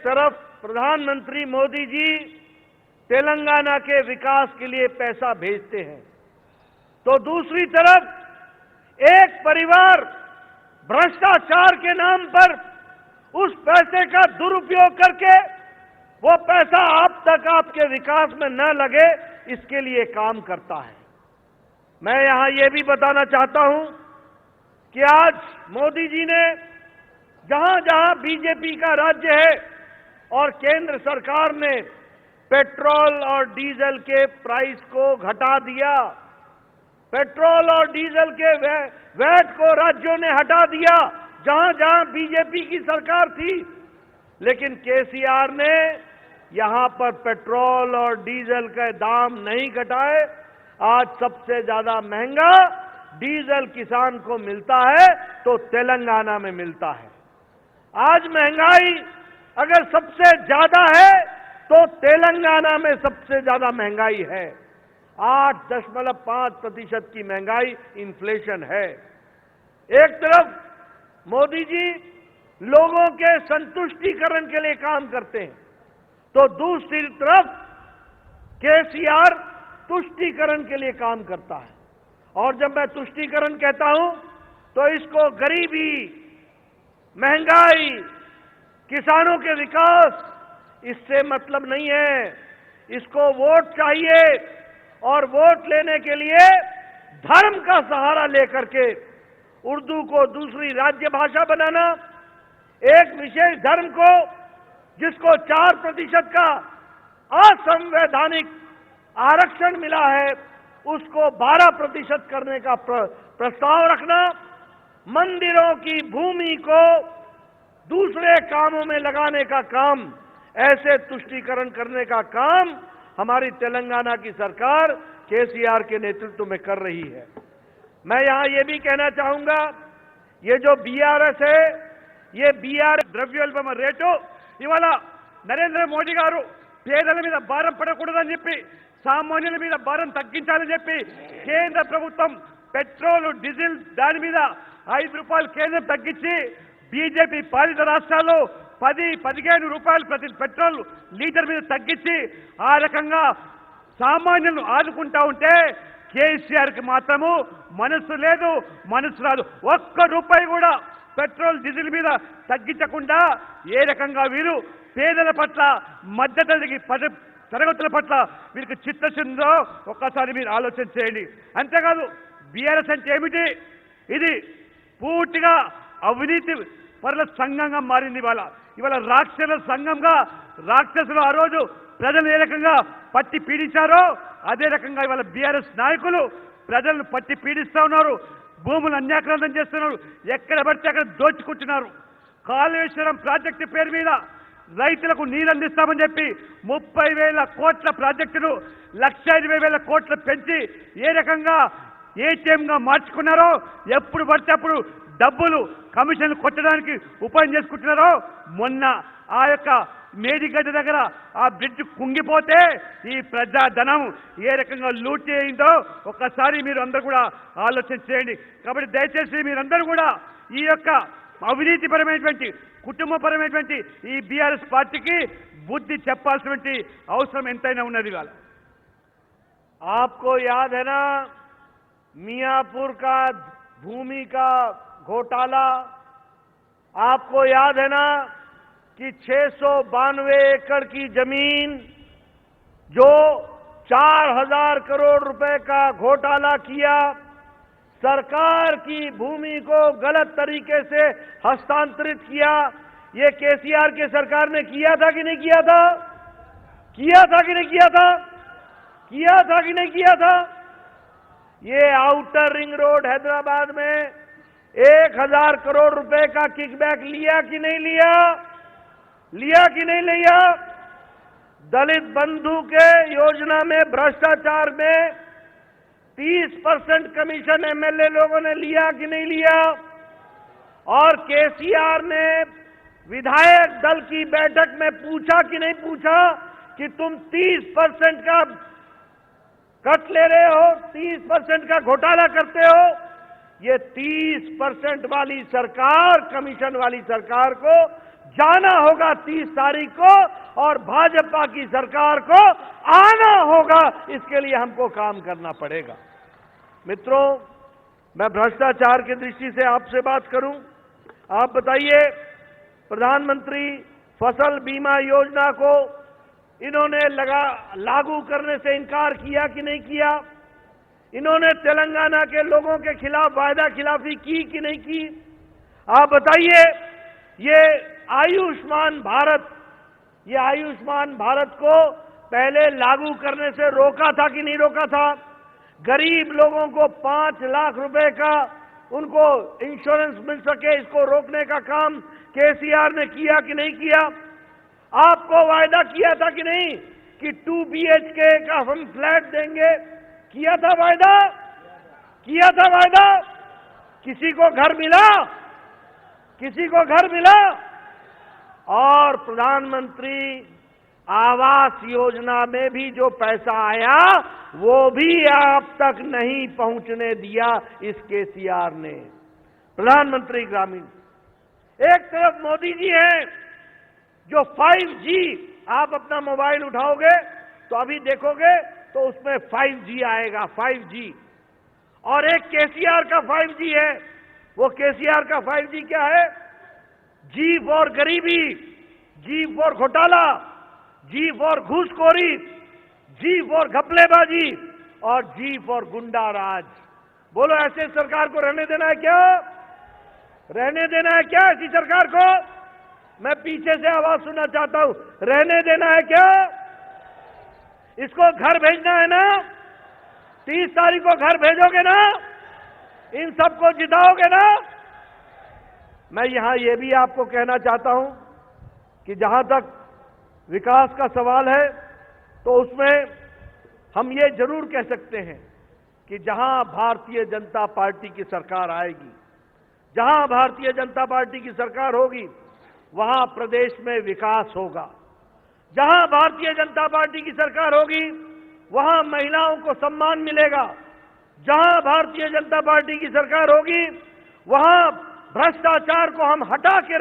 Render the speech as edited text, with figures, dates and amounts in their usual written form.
तरफ प्रधानमंत्री मोदी जी तेलंगाना के विकास के लिए पैसा भेजते हैं, तो दूसरी तरफ एक परिवार भ्रष्टाचार के नाम पर उस पैसे का दुरुपयोग करके वो पैसा आप तक आपके विकास में न लगे, इसके लिए काम करता है। मैं यहां ये भी बताना चाहता हूं कि आज मोदी जी ने जहां जहां बीजेपी का राज्य है और केंद्र सरकार ने पेट्रोल और डीजल के प्राइस को घटा दिया, पेट्रोल और डीजल के वैट को राज्यों ने हटा दिया जहां जहां बीजेपी की सरकार थी, लेकिन केसीआर ने यहां पर पेट्रोल और डीजल के दाम नहीं घटाए। आज सबसे ज्यादा महंगा डीजल किसान को मिलता है तो तेलंगाना में मिलता है। आज महंगाई अगर सबसे ज्यादा है तो तेलंगाना में सबसे ज्यादा महंगाई है। 8.5% की महंगाई इन्फ्लेशन है। एक तरफ मोदी जी लोगों के संतुष्टिकरण के लिए काम करते हैं, तो दूसरी तरफ केसीआर तुष्टीकरण के लिए काम करता है। और जब मैं तुष्टीकरण कहता हूं तो इसको गरीबी, महंगाई, किसानों के विकास, इससे मतलब नहीं है। इसको वोट चाहिए और वोट लेने के लिए धर्म का सहारा लेकर के उर्दू को दूसरी राज्य भाषा बनाना, एक विशेष धर्म को जिसको 4% का असंवैधानिक आरक्षण मिला है उसको 12% करने का प्रस्ताव रखना, मंदिरों की भूमि को दूसरे कामों में लगाने का काम, ऐसे तुष्टीकरण करने का काम हमारी तेलंगाना की सरकार केसीआर के नेतृत्व में कर रही है। मैं यहां ये भी कहना चाहूंगा, ये जो बीआरएस है, ये बीआरएस द्रव्योल्बण रेटो ఇవాళ నరేంద్ర మోడీ గారు పేదల మీద భారం పడకూడదని చెప్పి, సామాన్యుల మీద భారం తగ్గించాలని చెప్పి కేంద్ర ప్రభుత్వం పెట్రోల్, డీజిల్ దాని మీద 5 రూపాయలు కేంద్రం తగ్గించి బీజేపీ పాలిత రాష్ట్రాల్లో 10-15 రూపాయలు ప్రతి పెట్రోల్ లీటర్ మీద తగ్గించి ఆ రకంగా సామాన్యులను ఆదుకుంటా ఉంటే కేసీఆర్ కి మాత్రము మనసు లేదు, మనసు రాదు. 1 రూపాయి కూడా పెట్రోల్, డీజిల్ మీద తగ్గించకుండా ఏ రకంగా వీరు పేదల పట్ల, మధ్యతరగతి తరగతుల పట్ల వీరికి చిత్తశుద్ధిలో ఒక్కసారి మీరు ఆలోచన చేయండి. అంతేకాదు బీఆర్ఎస్ అంటే ఏమిటి? ఇది పూర్తిగా అవినీతి పరుల సంఘంగా మారింది. ఇవాళ రాక్షసుల సంఘంగా, రాక్షసులు ఆ రోజు ప్రజలు ఏ రకంగా పట్టి పీడించారో అదే రకంగా ఇవాళ బీఆర్ఎస్ నాయకులు ప్రజలను పట్టి పీడిస్తూ ఉన్నారు. భూములు అన్యాక్రాంతం చేస్తున్నారు, ఎక్కడ పడితే అక్కడ దోచుకుంటున్నారు. కాళేశ్వరం ప్రాజెక్టు పేరు మీద రైతులకు నీరు అందిస్తామని చెప్పి 30,000 కోట్ల ప్రాజెక్టును 1,20,000 కోట్లు పెంచి ఏ రకంగా ఏటీఎంగా మార్చుకున్నారో, ఎప్పుడు పడితే అప్పుడు డబ్బులు కమిషన్లు కొట్టడానికి ఉపాయం చేసుకుంటున్నారో, మొన్న ఆ యొక్క మేడిగడ్డ దగ్గర ఆ బ్రిడ్జ్ కుంగిపోతే ఈ ప్రజాధనం ఏ రకంగా లూట్ అయిందో ఒక్కసారి మీరు అందరూ కూడా ఆలోచన చేయండి. కాబట్టి దయచేసి మీరందరూ కూడా ఈ యొక్క అవినీతిపరమైనటువంటి, కుటుంబపరమైనటువంటి ఈ బీఆర్ఎస్ పార్టీకి బుద్ధి చెప్పాల్సినటువంటి అవసరం ఎంతైనా ఉన్నది. ఇవాళ आपको याद है ना मियापुर का भूमि का घोटाला? आपको याद है ना कि 692 एकड़ की जमीन जो 4,000 करोड़ रुपए का घोटाला किया, सरकार की भूमि को गलत तरीके से हस्तांतरित किया, ये केसीआर के सरकार ने किया था कि नहीं किया था? किया था कि नहीं किया था? किया था कि नहीं किया था? ये आउटर रिंग रोड हैदराबाद में 1,000 करोड़ रुपए का किकबैक लिया कि नहीं लिया? लिया कि नहीं लिया? दलित बंधु के योजना में भ्रष्टाचार में 30% कमीशन एमएलए लोगों ने लिया कि नहीं लिया? और केसीआर ने विधायक दल की बैठक में पूछा कि नहीं पूछा कि तुम 30% का कट ले रहे हो, 30% का घोटाला करते हो? ये 30% वाली सरकार, कमीशन वाली सरकार को जाना होगा 30 तारीख को और भाजपा की सरकार को आना होगा। इसके लिए हमको काम करना पड़ेगा। मित्रों, मैं भ्रष्टाचार की दृष्टि से आपसे बात करूं। आप बताइए, प्रधानमंत्री फसल बीमा योजना को इन्होंने लागू करने से इनकार किया कि नहीं किया? इन्होंने तेलंगाना के लोगों के खिलाफ वायदा खिलाफी की कि नहीं की? आप बताइए, ये आयुष्मान भारत को पहले लागू करने से रोका था कि नहीं रोका था? गरीब लोगों को 5 लाख रुपए का उनको इंश्योरेंस मिल सके, इसको रोकने का काम केसीआर ने किया कि नहीं किया? आपको वायदा किया था कि नहीं कि 2 BHK का हम फ्लैट देंगे? किया था वायदा? किया था वायदा? किसी को घर मिला? किसी को घर मिला? और प्रधानमंत्री आवास योजना में भी जो पैसा आया वो भी आप तक नहीं पहुंचने दिया इस केसीआर ने। प्रधानमंत्री ग्रामीण, एक तरफ मोदी जी हैं जो 5G, आप अपना मोबाइल उठाओगे तो अभी देखोगे तो उसमें 5G आएगा, 5G। और एक केसीआर का 5G है। वो केसीआर का 5G क्या है? G फॉर गरीबी, G फॉर घोटाला, G फॉर घूसखोरी, G फॉर घपलेबाजी और G फॉर गुंडा राज। बोलो, ऐसे सरकार को रहने देना है क्या? रहने देना है क्या ऐसी सरकार को? मैं पीछे से आवाज सुनना चाहता हूं, रहने देना है क्या? इसको घर भेजना है ना? 30 तारीख को घर भेजोगे ना? इन सबको जिताओगे ना? मैं यहां यह भी आपको कहना चाहता हूं कि जहां तक विकास का सवाल है तो उसमें हम ये जरूर कह सकते हैं कि जहां भारतीय जनता पार्टी की सरकार आएगी, जहां भारतीय जनता पार्टी की सरकार होगी, वहां प्रदेश में विकास होगा। जहां भारतीय जनता पार्टी की सरकार होगी, वहां महिलाओं को सम्मान मिलेगा। जहां भारतीय जनता पार्टी की सरकार होगी, वहां भ्रष्टाचार को हम हटा के